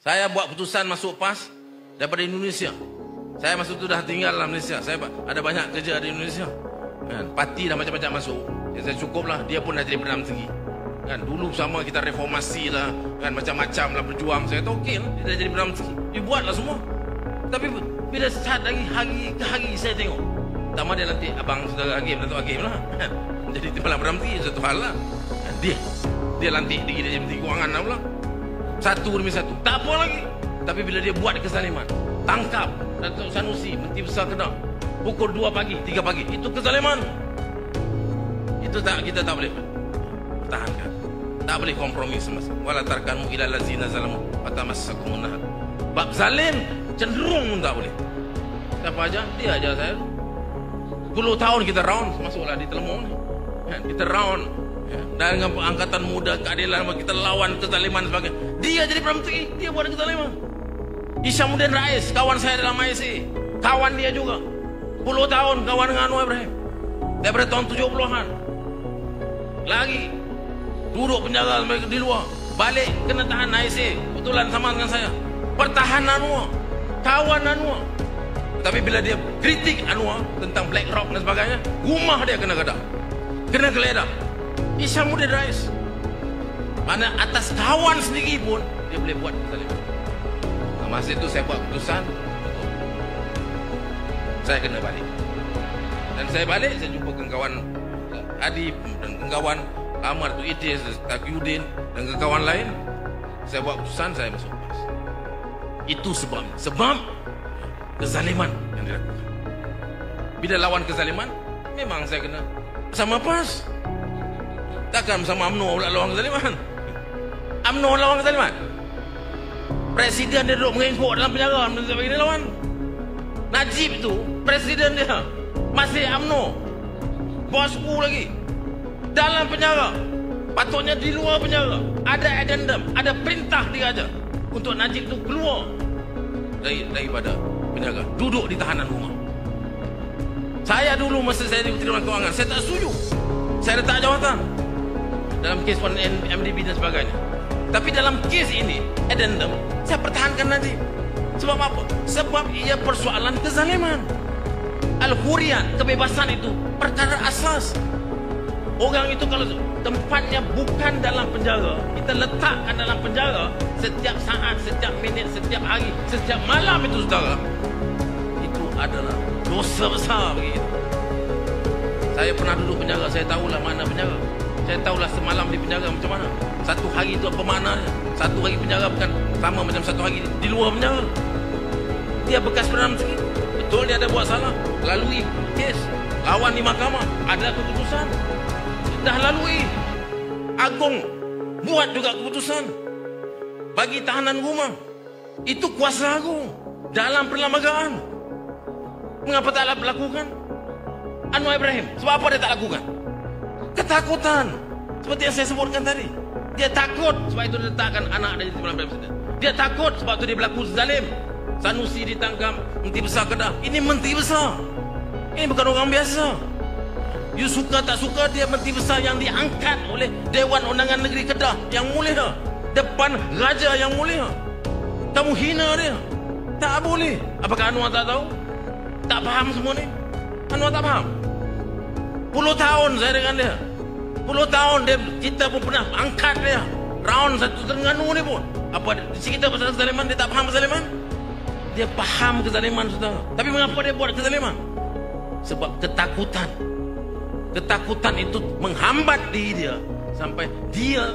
Saya buat putusan masuk PAS daripada Indonesia. Saya masa tu dah tinggal dalam Malaysia. Saya ada banyak kerja di Indonesia. Kan, parti dah macam-macam masuk. Saya cukup lah. Dia pun dah jadi Perdana Menteri. Kan, dulu sama kita reformasi lah. Kan, macam-macam lah berjuang. Saya kata okey lah. Dia dah jadi Perdana Menteri. Dia buat lah semua. Tapi bila saat lagi hari ke hari saya tengok. Pertama dia lantik abang saudara Hakim, Datuk Hakim lah. Jadi timbalan Perdana Menteri satu hal lah. Dia lantik diri dia jadi Menteri Kewangan lah pula. Satu demi satu. Tak apa lagi. Tapi bila dia buat kezaliman, tangkap Datuk Sanusi, Menteri Besar Kedah, pukul 2 pagi, 3 pagi. Itu kezaliman. Itu kita tak boleh pertahankan. Tak boleh kompromi semasa. Wala tarkanu ila allazina zalamu fatamassakumun nar. Bab zalim cenderung tak boleh. Siapa aja? Dia aja saya. 10 tahun kita round, masuklah di Telemong ni. Kita round. Dan dengan Angkatan Muda Keadilan kita lawan kezaliman sebagainya. Dia jadi Perdana Menteri, dia buat kezaliman. Isyamuddin Rais, kawan saya dalam IC, kawan dia juga 10 tahun kawan dengan Anwar Ibrahim daripada tahun 70-an. Lagi duduk penjara sampai di luar, balik kena tahan IC, betulan sama dengan saya. Pertahan Anwar, kawan Anwar. Tapi bila dia kritik Anwar tentang Black Rock dan sebagainya, rumah dia kena gedak, kena geledah. Isyamuddin Rais, mana atas kawan sendiri pun dia boleh buat kezaliman. Masa itu saya buat keputusan, saya kena balik. Dan saya balik, saya jumpa kawan Adib dan kawan Amar tu Idris, Taqiyuddin dan kawan lain. Saya buat keputusan, saya masuk PAS. Itu sebabnya. Sebab kezaliman yang dilakukan. Bila lawan kezaliman, memang saya kena sama PAS. Takkan bersama UMNO pula lawan kezaliman. UMNO lawan kezaliman. Presiden dia duduk mengimpuk dalam penjara, dia lawan. Najib tu, presiden dia masih UMNO, bosku lagi dalam penjara. Patutnya di luar penjara ada addendum, ada perintah dia aja untuk Najib tu keluar daripada penjara, duduk di tahanan rumah. Saya dulu masa saya di Menteri Kewangan, saya tak setuju. Saya letak jawatan dalam kes MDB dan sebagainya. Tapi dalam kes ini, addendum, saya pertahankan Najib. Sebab apa? Sebab ia persoalan kezaliman. Al-Hurriyat, kebebasan itu perkara asas. Orang itu kalau tempatnya bukan dalam penjara, kita letakkan dalam penjara setiap saat, setiap minit, setiap hari, setiap malam itu, saudara, itu adalah dosa besar begitu. Saya pernah duduk penjara, saya tahulah mana penjara. Saya tahulah semalam di penjara macam mana. Satu hari itu apa maknanya. Satu hari penjara bukan sama macam satu hari di luar penjara. Dia bekas Perdana Menteri, betul dia ada buat salah, lalui kes, lawan di mahkamah, ada keputusan, dah lalui. Agung buat juga keputusan bagi tahanan rumah. Itu kuasa agung dalam perlembagaan. Mengapa tak lakukan? Anwar Ibrahim, sebab apa dia tak lakukan? Ketakutan. Seperti yang saya sebutkan tadi, dia takut, sebab itu dia letakkan anak dia di timbalan presiden. Dia takut, sebab itu dia berlaku zalim. Sanusi ditangkap, Menteri Besar Kedah. Ini Menteri Besar, ini bukan orang biasa. You suka tak suka, dia Menteri Besar yang diangkat oleh Dewan Undangan Negeri Kedah yang mulia, depan Raja yang mulia. Kamu hina dia, tak boleh. Apakah Anwar tak tahu? Tak faham semua ni? Anwar tak faham? 10 tahun saya dengan dia, 10 tahun dia, kita pun pernah angkat dia round satu Terengganu ni pun. Apa cerita pasal kezaliman? Dia tak faham kezaliman? Dia faham kezaliman, saudara. Tapi mengapa dia buat kezaliman? Sebab ketakutan. Ketakutan itu menghambat diri dia sampai dia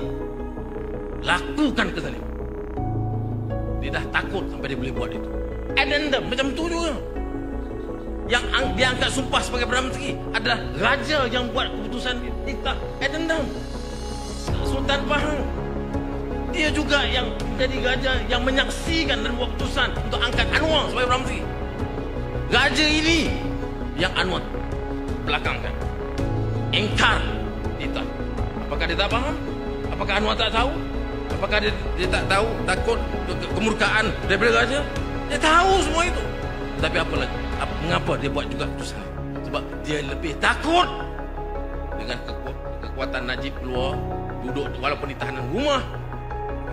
lakukan kezaliman. Dia dah takut sampai dia boleh buat itu. Addendum macam tu juga. Yang diangkat sumpah sebagai Perdana Menteri adalah raja yang buat keputusan titah addendum. Sultan Pahang, dia juga yang jadi raja yang menyaksikan dan buat keputusan untuk angkat Anwar sebagai Perdana Menteri. Raja ini yang Anwar belakangkan, ingkar titah. Apakah dia tak faham? Apakah Anwar tak tahu? Apakah dia tak tahu, takut kemurkaan daripada raja? Dia tahu semua itu. Tapi apa lagi? Mengapa dia buat juga keputusan? Sebab dia lebih takut dengan kekuatan Najib keluar, duduk walaupun di tahanan rumah,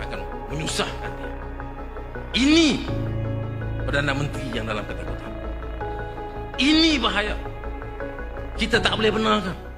akan menyusahkan dia. Ini Perdana Menteri yang dalam ketakutan. Ini bahaya. Kita tak boleh benarkan.